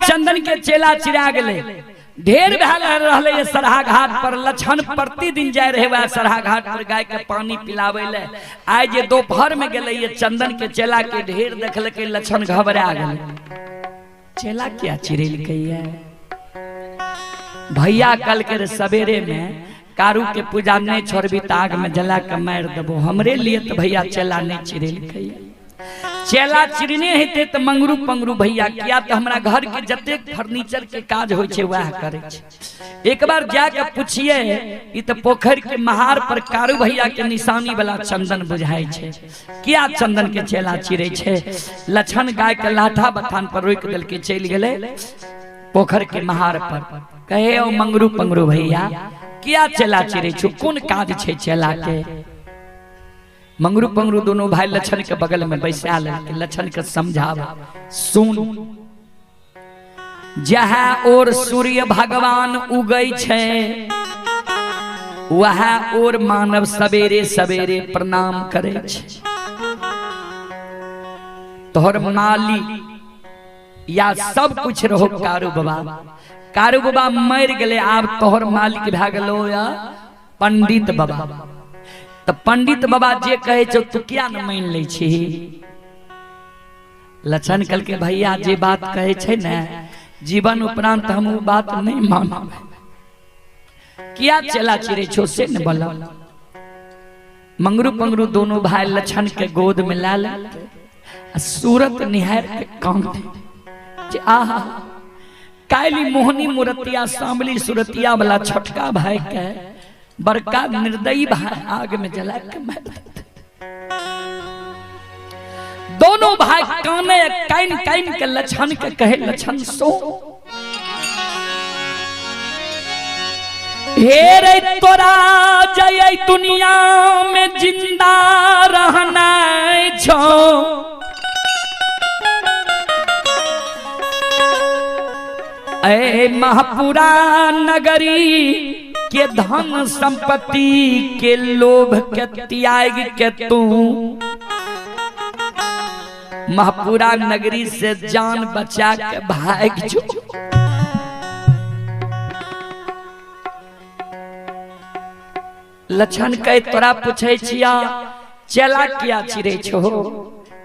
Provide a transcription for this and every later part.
चंदन के चेला चिरा गए ढेर रहे सरहा घाट पर। लक्षण प्रतिदिन जाए रहे सरहा घाट पर गाय के पानी पिलावे ले। आज जे दोपहर में गए चंदन के चेला के ढेर देखल के लक्षण घबरा गए। चेला क्या चिरेल है भैया कल के सवेरे में कारू के पूजा नहीं छोड़बी तो आग में जला के मार देबो। हमरे लिए तो भैया चेला नहीं चिरेल। चेला चिरने हेते तो मंगरू पंगरू भैया किया तो हमारा घर के जते फर्नीचर के काज होय छे वह करे छे। एक बार जाके पूछिए इ तो पोखर के महार पर कारू भैया के निशानी वाला चंदन बुझाई छे। किया चंदन के चेला चिरे छे। लक्षण गाय के लाठा बथान पर रोक दल के चल गए पोखर के महार पर। कहे ओ मंगरू पंगरू भैया किया चेला चिरे छु कौन काज छे चेला के। मंगरू पंगरू दोनों भाई लक्षण के बगल में बैसा ले। लक्षण के समझावा सुन जहाँ और सूर्य भगवान उगई छे वहाँ और मानव सवेरे सवेरे प्रणाम करे छे। तोहर माली या सब कुछ रहो कारू बाबा। कारू बाबा मर गए आब तोहर मालिक भा गलो या पंडित बाबा। तो पंडित बाबा जे कहे छो तू क्या न मान ले छी। लक्षण कल के भैया जे बात कहे छे न जीवन उपरांत हम वो बात नहीं मानब। किया चेला चिरे छो से न बोला। मंगरू पंगरू दोनों भाई लक्षण के गोद में ला ले सूरत निहार के कांदे। आहा काली मोहनी मूर्तिया सांवली सूरतिया वाला छोटका भाई के बड़का निर्दयी भाई आग में जला के मार देते। दोनों भाई काने काइन काइन के लक्षण के कहे लक्षण सो हे रे तोरा जय दुनिया में जिंदा रहना छो। ऐ महापुरा नगरी के धन संपत्ति के लोभ के त्याग के तू महापुरा नगरी से जान बचा के भाग जो। लक्षण कहे तोरा पूछे छिया चेला किया चिरे छो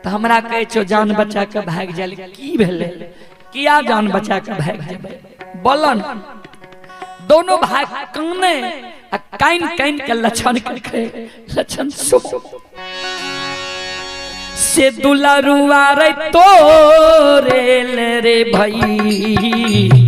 तो हमरा कहे छो जान बचा के भाग जाले। की भेले किया जान बचा के भाग जाबे बोलन। दोनों भाई काने काइन काइन के लक्षण के लक्षण सो से दुलारुआ रे तोरे ले रे भाई।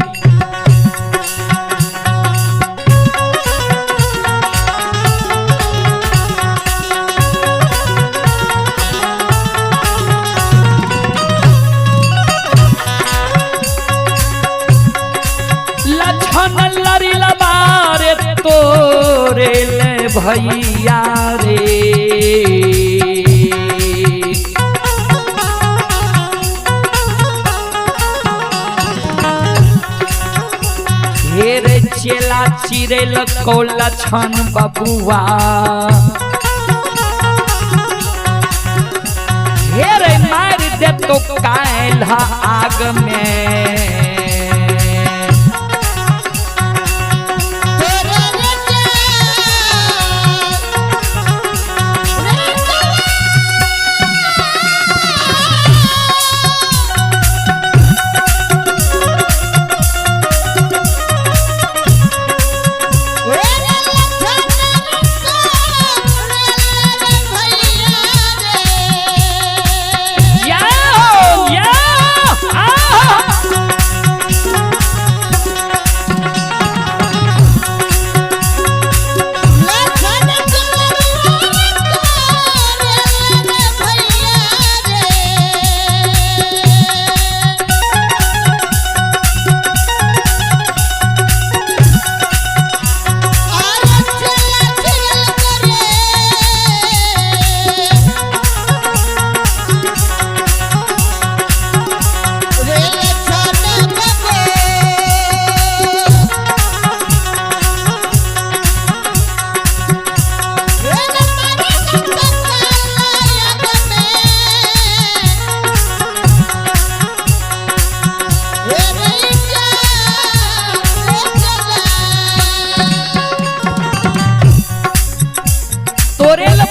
तोरे ले भैया रे हेर चेला चिरे लको लक्षण बबुआ। हेर मार दे तो काल्हा आग में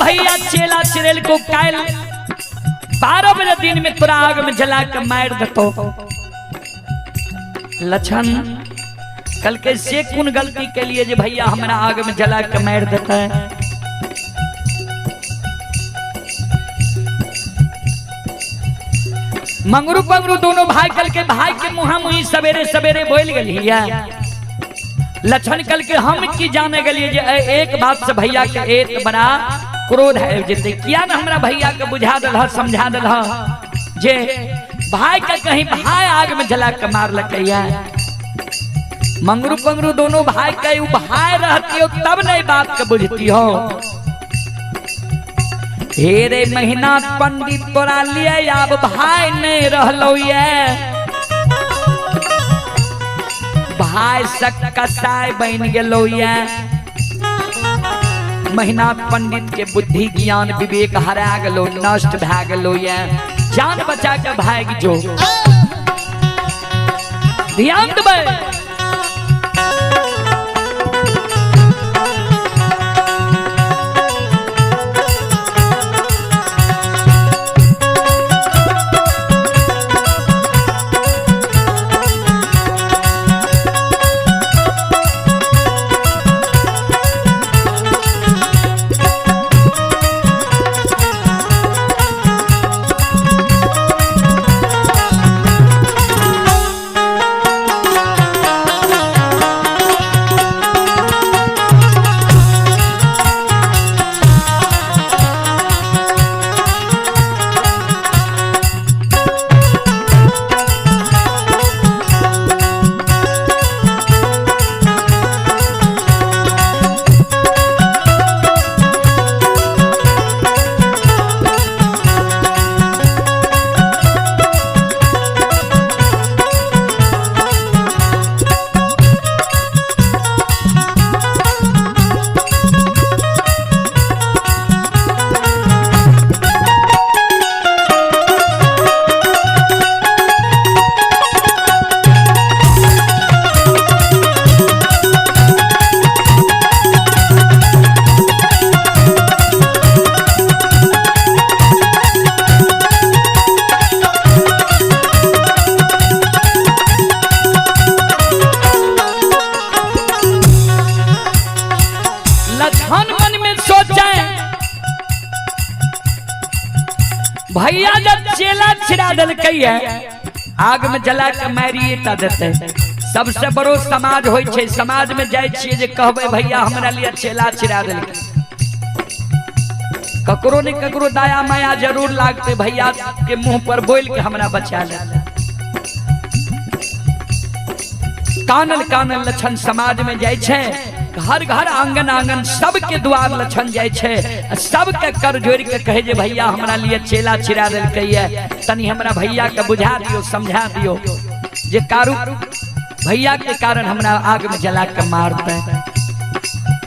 भैया चेला चिरेल को काल 12 बजे दिन में तोरा आग में जला के मार देतो। लक्षण कल के से कौन गलती के लिए जे भैया हमरा आग में जला के मार देता है। मंगरू पंगरू दोनों भाई कल के भाई के मुहा मुही सवेरे सवेरे बोल गलिया। लक्षण कल के हम की जाने गलिए जे एक बात से भैया के एक बड़ा क्रोध है जैसे किया ना हमरा भैया के बुझा दल समझा दल जे भाई का कहीं भाई आग में जला के मार लकैया। मंगरू पंगरू दोनों भाई के भाई रहती हो तब नहीं बात के बुझती हो। हे रे महीना पंडित तोरा लिए अब भाई नहीं रहलो ये भाई सक कसाय बन गेलो ये। महीना पंडित के बुद्धि ज्ञान विवेक हरा गेलो नष्ट भए गेलो ये। जान बचा के भाग जो ध्यान देबै। भैया जब चेला छिड़ा दल आग में जला के मारिए ता देते। सबसे बड़ो समाज होय छे। समाज में जाय छिए जे कहबे भैया हमरा लिए चेला छिड़ा दल ककरो ने ककरो दाया माया जरूर लागते भैया के मुंह पर बोल के हमरा बचा ले। कानल कानल लक्षण समाज में जाय छे। घर घर आंगन आंगन सबके द्वार लक्षण जाय छे। सबके कर जोड़ के कहे जे भैया हमरा लिए चेला छिड़ा दल तनी हमरा भैया के बुझा दियो समझा दियो जे कारू भैया के कारण हमरा आग में जला के मारते।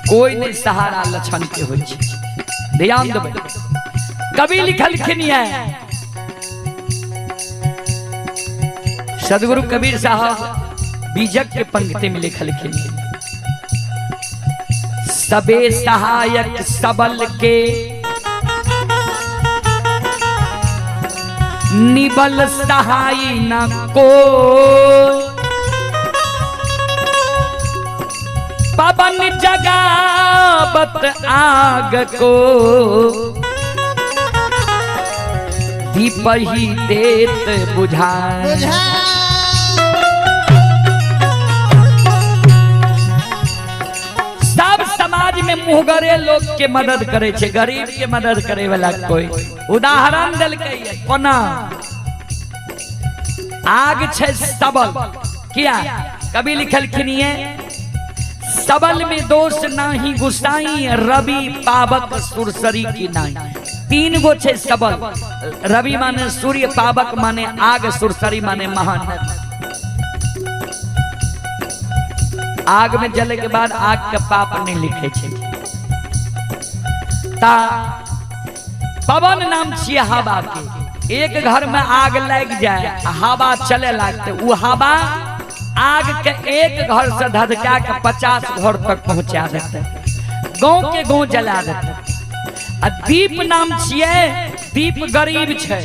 कोई नहीं सहारा लक्षण के होय छे। ध्यान देबै। कवि लिखलखिन है सदगुरु कबीर साहब बीजक के पंक्ति में लिखलखिन सबे सहायक सबल के निबल सहाय न को पवन जगावत आग को दीप ही देत बुझाए। सब समाज में मुहगरे लोग के मदद करे छे। गरीब के मदद करे वाला कोई उदाहरण दल के कोना आग छे सबल किया कभी लिखलखिन सबल में दोष नाही गुसाई रवि पावक सुरसरी की नाई। तीन गो छे सबल। रवि माने सूर्य पावक माने आग सुरसरी माने महान। आग में जले के बाद आग के पाप नहीं लिखे छे। ता पवन नाम छिए हवा के। एक घर में आग लग जाए हवा चले लगते वो हवा आग के एक घर से धधका के 50 घर तक पहुंचा देते। गांव के गांव जला देते। आ दीप नाम छिए, दीप गरीब छे,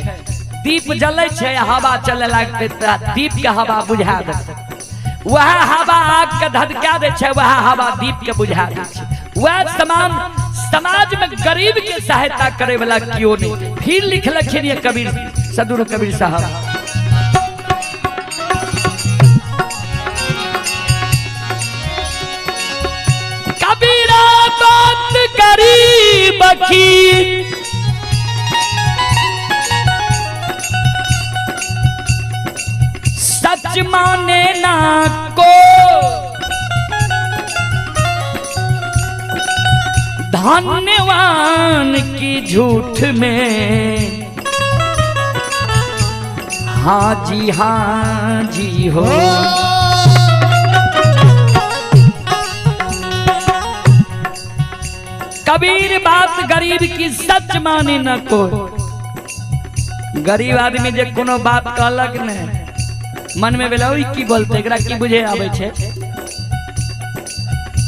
दीप जले छे, हवा चले लागते त दीप के हवा बुझा देते, वह हवा आग के धधका दे छे, वह हवा दीप के बुझा दे छे। वह समान समाज में गरीब के सहायता करे वाला क्यों नहीं। फिर लिखलखिन ये कबीर, सदगुरु कबीर साहब, कबीरा बात गरीब की सच माने ना को, धन्यवान की झूठ में हाँ जी हो। कबीर बात गरीब की सच माने न को। गरीब आदमी जे कोनो बात कहलक ने मन में भेल की बोलते, एकरा की बुझे आवे छे।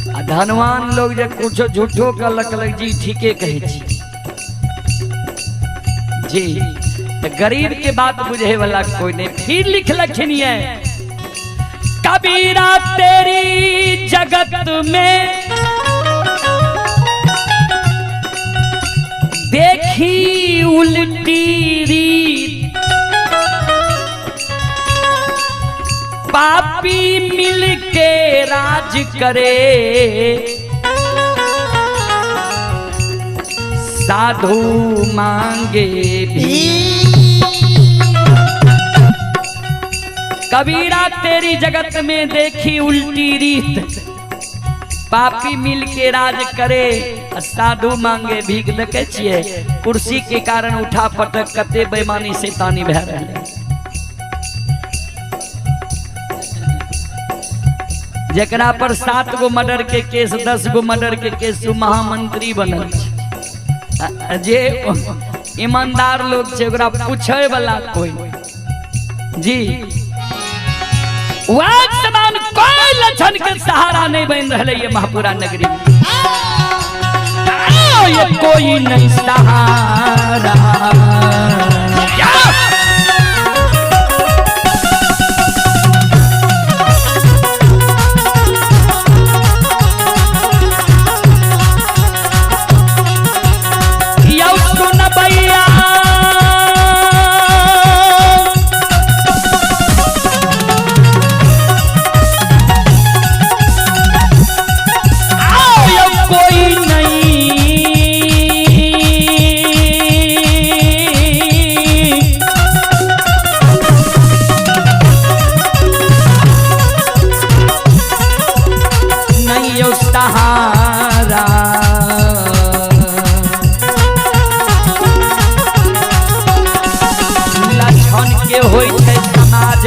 आ धनवान लोग जे कुछ झूठो कहलक जी ठीके कहे छी जी, तो गरीब के बात बुझे वाला कोई नहीं। फिर लिखलखिन ये कबीरा तेरी जगत में देखी उल्टी रीत, पापी मिल के राज करे, साधु मांगे भी। कबीरा तेरी जगत में देखी उल्टी रीत, पापी मिल के राज करे, साधु मांगे भीख। देखे छिए कुर्सी के कारण उठा पटक कते बेईमानी शैतानी भै रहले। जकरा पर 7 गो मर्डर के केस, 10 गो मर्डर के केस, महामंत्री बनल छै। जे ईमानदार लोग छै ओकरा पूछे वाला कोई जी। वह समान कोई लक्षण के सहारा नहीं बन रहे ये महापुरा नगरी में। ये कोई नहीं सहारा,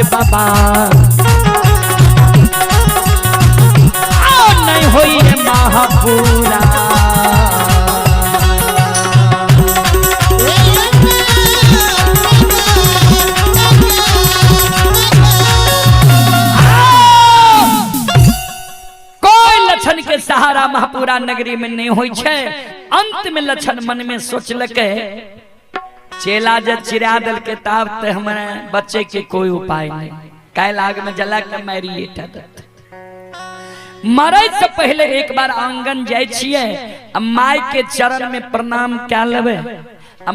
बाबा नहीं होई है महापुरा। कोई लक्षण के सहारा महापुरा नगरी में नहीं होई छे। अंत में लक्षण मन में सोचलके चेला जब चिरा दल के ताब ते हमारे बच्चे के कोई उपाय नहीं, कैल आग में जला के मारिए मरे से पहले एक बार आंगन जाय छिए, माय के चरण में प्रणाम क्या लेबे,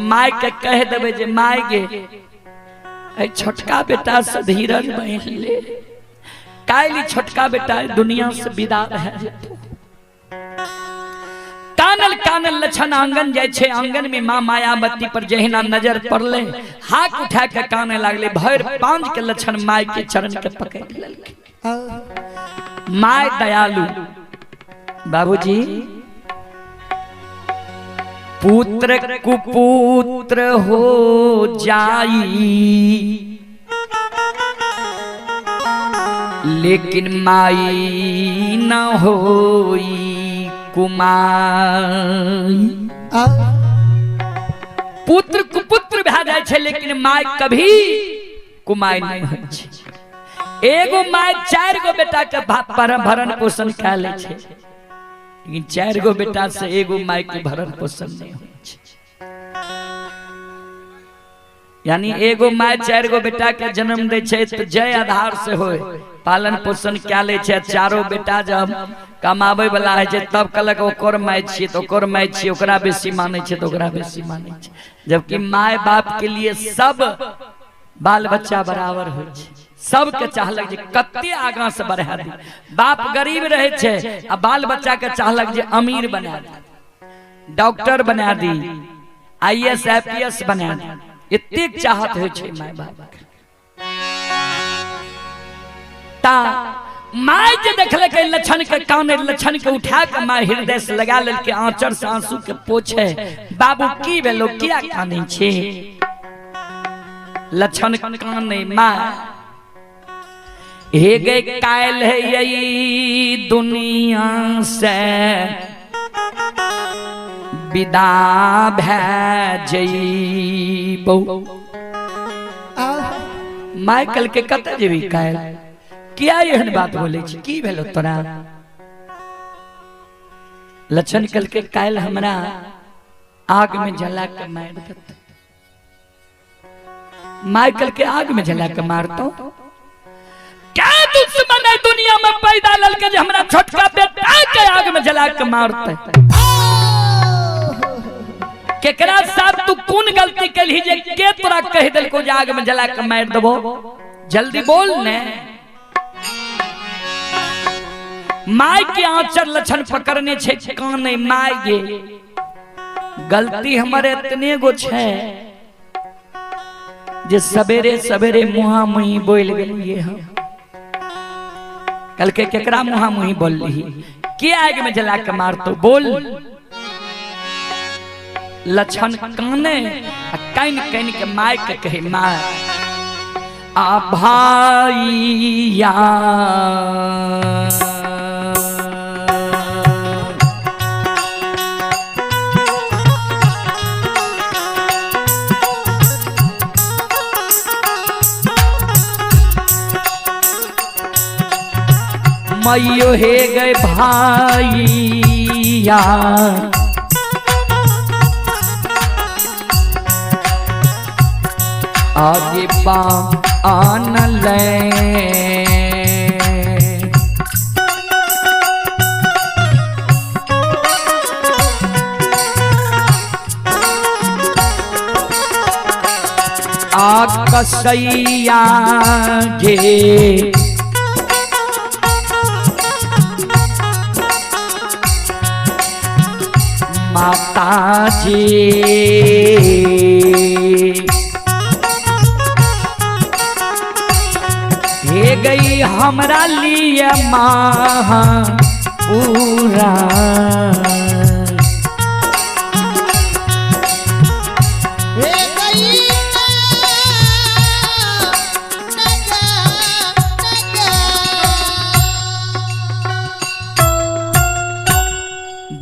माय के कह देबे जे माय गे छोटका बेटा से धीरज बहिन ले, कैली छोटका बेटा दुनिया से विदा रह जेतो। कानल कानल लक्षण आंगन जाय छे। आंगन में माँ मायावती पर जहिना नजर पड़ले, हाथ उठा के काने लागले। भर 5 के लक्षण माय के चरण के पकड़ लेलके। माय दयालु, बाबूजी पुत्र कुपुत्र हो जाई, लेकिन माई न होई कुमाई। पुत्र कुपुत्र भै जाय छे, लेकिन माय कभी कुमाई नहीं होय छे। एगो माय 4 गो बेटा के भरण पोषण कर ले छे, लेकिन 4 गो बेटा से एगो माय के भरण पोषण नहीं होय छे। यानी एगो माय 4 गो बेटा के जन्म दे छे तो जय आधार से होए पालन पोषण क्या ले छे। चारों बेटा जब कमाबे वाला है छे तब कहलक ओकर माय छी तो ओकर माय छी ओकरा बेसी माने छे तो ओकरा बेसी माने छे। जबकि माय बाप के लिए सब बाल बच्चा बराबर हो छे। सब के चाहलक जे कत्ते आगा से बढ़ा दी। बाप गरीब रहे छे आ बाल बच्चा के चाहलक जे अमीर बना दी, डॉक्टर बना दी, IAS IPS बना दी। इतने चाहत हो छे माय बाप ता माय जे देखले के लक्षण के काने लक्षण के उठा के माय हृदय से लगा लेल के आंचर से आंसू के पोछे बाबू की भेलो किया काने छे। लक्षण काने माय हे गए कायल है यही दुनिया से विदा भैजइबो। माय कल के कत जेबी कायल क्या एहन बात बोले छी की भेलो तोरा। लक्षण कल के कायल हमरा आग में जला के मार देत। माय कल के आग में जला के मारतो क्या दुश्मन है दुनिया में पैदा ललके जे हमरा छोटका बेटा के आग में जला के मारते। केकरा साथ तू कौन गलती कलही जे के तोरा कह देल को जे आग में जला के मार देबो। जल्दी बोल ने। माय के आंचर लक्षण पकड़ने छे काने माय गे गलती हमारे इतने गो छे जे सवेरे सवेरे मुहा मुही बोल गेलिए हम। कल के केकरा मुहा मुही बोल ली के आग में जला के मारतो बोल। लक्षण काने कैन कैन के माय के कहे माय आ भाईया मैयो हे गए भाईया आगे पा आन ले कसैया गे माता जी हे गई हमरा लिए माँ पूरा